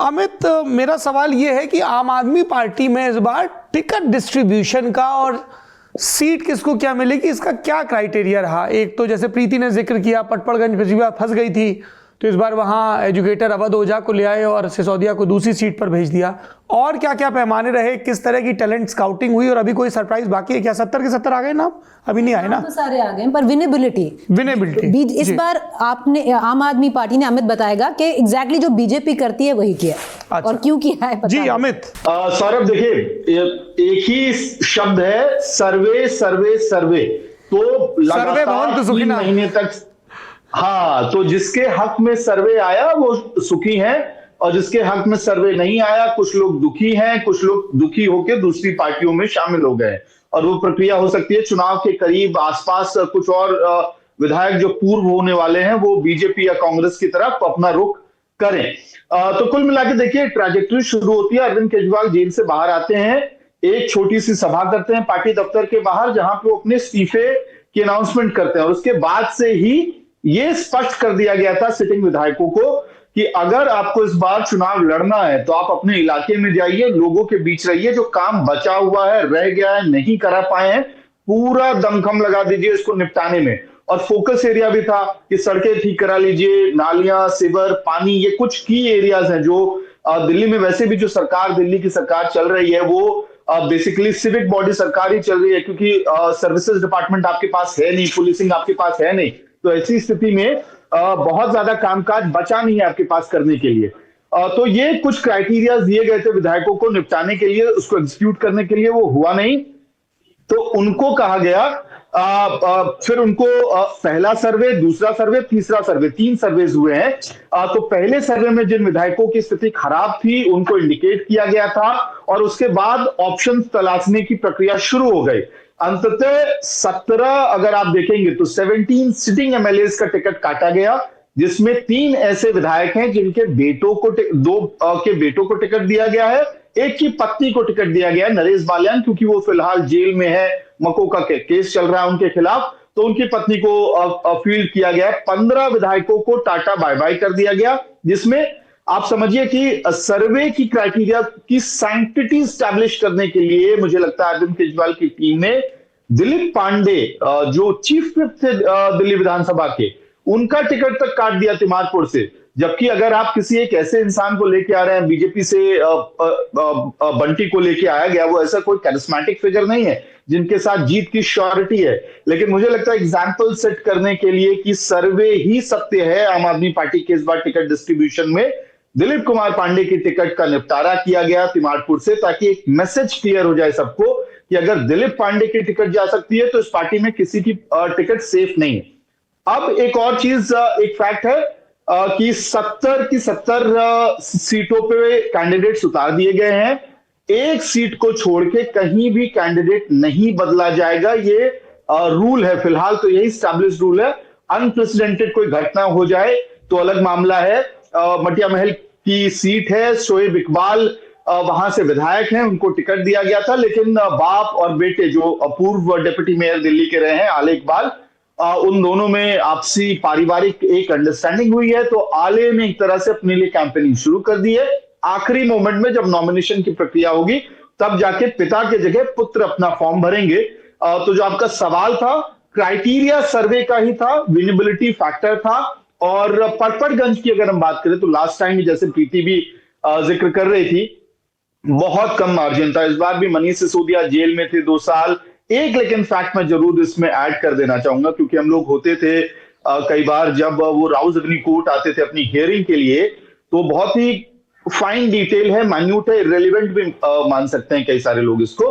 अमित, मेरा सवाल ये है कि आम आदमी पार्टी में इस बार टिकट डिस्ट्रीब्यूशन का और सीट किसको क्या मिलेगी, इसका क्या क्राइटेरिया रहा? एक तो जैसे प्रीति ने जिक्र किया, पटपड़गंज पिछली बार फंस गई थी, तो इस बार वहाँ एजुकेटर अवध ओझा को ले आए और सिसोदिया को दूसरी सीट पर भेज दिया। और क्या क्या पैमाने रहे, किस तरह की टैलेंट स्काउटिंग हुई, और अभी कोई सरप्राइज बाकी है क्या? 70 के 70 आ गए ना? अभी नहीं आए ना? तो सारे आ गए, पर विनेबिलिटी इस बार आपने आम आदमी पार्टी ने, अमित बताएगा कि एग्जैक्टली जो बीजेपी करती है वही किया। अच्छा। और क्यों किया है जी अमित। सौरभ, देखिए एक ही शब्द है, सर्वे सर्वे सर्वे। तो लगातार 3 महीने तक, हाँ, तो जिसके हक में सर्वे आया वो सुखी हैं, और जिसके हक में सर्वे नहीं आया कुछ लोग दुखी हैं, कुछ लोग दुखी होकर दूसरी पार्टियों में शामिल हो गए। और वो प्रक्रिया हो सकती है चुनाव के करीब आसपास कुछ और विधायक जो पूर्व होने वाले हैं वो बीजेपी या कांग्रेस की तरफ अपना रुख करें। तो कुल मिलाकर देखिए, ट्रैजेक्टरी शुरू होती है, अरविंद केजरीवाल जेल से बाहर आते हैं, एक छोटी सी सभा करते हैं पार्टी दफ्तर के बाहर, जहां पे वो अपने इस्तीफे की अनाउंसमेंट करते हैं। और उसके बाद से ही ये स्पष्ट कर दिया गया था सिटिंग विधायकों को कि अगर आपको इस बार चुनाव लड़ना है तो आप अपने इलाके में जाइए, लोगों के बीच रहिए, जो काम बचा हुआ है, रह गया है, नहीं करा पाए हैं, पूरा दमखम लगा दीजिए इसको निपटाने में। और फोकस एरिया भी था कि सड़कें ठीक करा लीजिए, नालियां, सिवर, पानी, ये कुछ की एरियाज हैं जो दिल्ली में वैसे भी जो सरकार, दिल्ली की सरकार चल रही है वो बेसिकली सिविक बॉडी सरकार ही चल रही है, क्योंकि सर्विसेज डिपार्टमेंट आपके पास है नहीं, पुलिसिंग आपके पास है नहीं। तो ऐसी स्थिति में बहुत ज्यादा कामकाज बचा नहीं है आपके पास करने के लिए। तो ये कुछ क्राइटेरिया दिए गए थे विधायकों को निपटाने के लिए, उसको एग्जीक्यूट करने के लिए, वो हुआ नहीं। तो उनको कहा गया, फिर उनको पहला सर्वे, दूसरा सर्वे, तीसरा सर्वे, 3 सर्वेज हुए हैं। तो पहले सर्वे में जिन विधायकों की स्थिति खराब थी उनको इंडिकेट किया गया था, और उसके बाद ऑप्शन तलाशने की प्रक्रिया शुरू हो गई। अंततः 17, अगर आप देखेंगे तो 17 सिटिंग एमएलए का टिकट काटा गया, जिसमें 3 ऐसे विधायक हैं जिनके बेटों को, 2 के बेटों को टिकट दिया गया है, एक की पत्नी को टिकट दिया गया है, नरेश बालियान, क्योंकि वो फिलहाल जेल में है, मकोका के केस चल रहा है उनके खिलाफ, तो उनकी पत्नी को फील्ड किया गया है। 15 विधायकों को टाटा बाय बाय कर दिया गया, जिसमें आप समझिए कि सर्वे की क्राइटेरिया की सैंक्टिटी स्टैब्लिश करने के लिए मुझे लगता है अरविंद केजरीवाल की टीम ने दिलीप पांडे, जो चीफ व्हिप थे दिल्ली विधानसभा के, उनका टिकट तक काट दिया तिमारपुर से। जबकि अगर आप किसी एक ऐसे इंसान को लेके आ रहे हैं, बीजेपी से बंटी को लेके आया गया, वो ऐसा कोई कैरिस्मेटिक फिगर नहीं है जिनके साथ जीत की श्योरिटी है। लेकिन मुझे लगता है एग्जाम्पल सेट करने के लिए कि सर्वे ही सत्य है, आम आदमी पार्टी के इस बार टिकट डिस्ट्रीब्यूशन में दिलीप कुमार पांडे की टिकट का निपटारा किया गया तिमारपुर से, ताकि एक मैसेज क्लियर हो जाए सबको कि अगर दिलीप पांडे की टिकट जा सकती है तो इस पार्टी में किसी की टिकट सेफ नहीं है। अब एक और चीज, एक फैक्ट है कि 70 की 70 सीटों पे कैंडिडेट्स उतार दिए गए हैं। एक सीट को छोड़ के कहीं भी कैंडिडेट नहीं बदला जाएगा, ये रूल है। फिलहाल तो यही स्टैब्लिश रूल है। अनप्रेसिडेंटेड कोई घटना हो जाए तो अलग मामला है। मटिया महल की सीट है, शोएब इकबाल वहां से विधायक हैं, उनको टिकट दिया गया था, लेकिन बाप और बेटे जो पूर्व डिप्टी मेयर दिल्ली के रहे हैं आले इकबाल, उन दोनों में आपसी पारिवारिक एक अंडरस्टैंडिंग हुई है, तो आले ने एक तरह से अपने लिए कैंपेनिंग शुरू कर दी है। आखिरी मोमेंट में जब नॉमिनेशन की प्रक्रिया होगी तब जाके पिता के जगह पुत्र अपना फॉर्म भरेंगे। तो जो आपका सवाल था, क्राइटेरिया सर्वे का ही था, विनेबिलिटी फैक्टर था। और पटपड़गंज की अगर हम बात करें तो लास्ट टाइम जैसे प्रीति भी जिक्र कर रही थी, बहुत कम मार्जिन था। इस बार भी मनीष सिसोदिया जेल में थे 2 साल। एक लेकिन फैक्ट मैं जरूर इसमें ऐड कर देना चाहूंगा, क्योंकि हम लोग होते थे कई बार जब वो राउज़ कोर्ट आते थे अपनी हियरिंग के लिए, तो बहुत ही फाइन डिटेल है, माइन्यूट है, इररिलेवेंट भी मान सकते हैं कई सारे लोग इसको।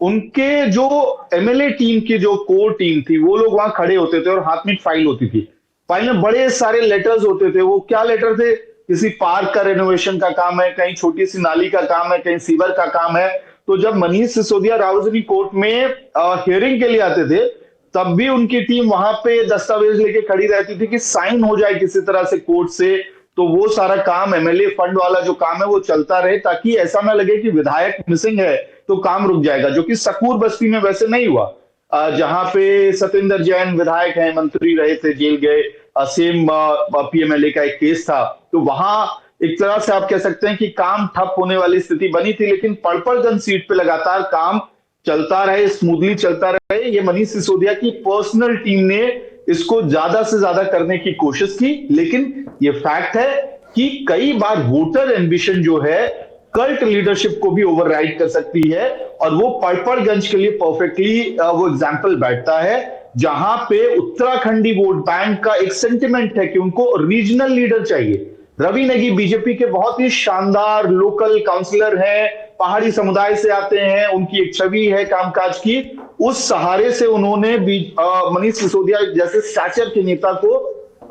उनके जो एमएलए टीम की जो कोर टीम थी, वो लोग वहां खड़े होते थे और हाथ में फाइल होती थी। फाइल में बड़े सारे लेटर्स होते थे। वो क्या लेटर थे? किसी पार्क का रेनोवेशन का काम है, कहीं छोटी सी नाली का काम है, कहीं सीवर का काम है। तो जब मनीष सिसोदिया राउज़ कोर्ट में हियरिंग के लिए आते थे, तब भी उनकी टीम वहां पे दस्तावेज लेके खड़ी रहती थी कि साइन हो जाए किसी तरह से कोर्ट से, तो वो सारा काम, एमएलए फंड वाला जो काम है वो चलता रहे, ताकि ऐसा ना लगे कि विधायक मिसिंग है तो काम रुक जाएगा, जो कि सकूर बस्ती में वैसे नहीं हुआ। जहां पे सतेंद्र जैन विधायक हैं, मंत्री रहे थे, जेल गए, सेम पीएमएलए का एक केस था, तो वहां एक तरह से आप कह सकते हैं कि काम ठप होने वाली स्थिति बनी थी, लेकिन पड़पड़गंज सीट पे लगातार काम चलता रहे, स्मूथली चलता रहे। ये मनीष सिसोदिया की पर्सनल टीम ने इसको ज्यादा से ज्यादा करने की कोशिश की, लेकिन ये फैक्ट है कि कई बार वोटर एम्बिशन जो है कल्ट लीडरशिप को भी ओवरराइड कर सकती है, और वो पड़पड़गंज के लिए परफेक्टली वो एग्जाम्पल बैठता है, जहां पे उत्तराखंडी वोट बैंक का एक सेंटिमेंट है कि उनको रीजनल लीडर चाहिए। रवि नेगी बीजेपी के बहुत ही शानदार लोकल काउंसलर हैं, पहाड़ी समुदाय से आते हैं, उनकी एक छवि है कामकाज की। उस सहारे से उन्होंने मनीष सिसोदिया जैसे स्टैचर के नेता को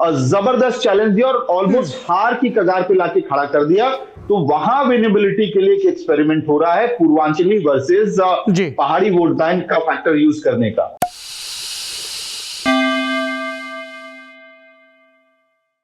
जबरदस्त चैलेंज दिया और ऑलमोस्ट हार की कगार पे लाके खड़ा कर दिया। तो वहां विनेबिलिटी के लिए एक एक्सपेरिमेंट हो रहा है, पूर्वांचली वर्सेस पहाड़ी वोट बैंक का फैक्टर यूज करने का।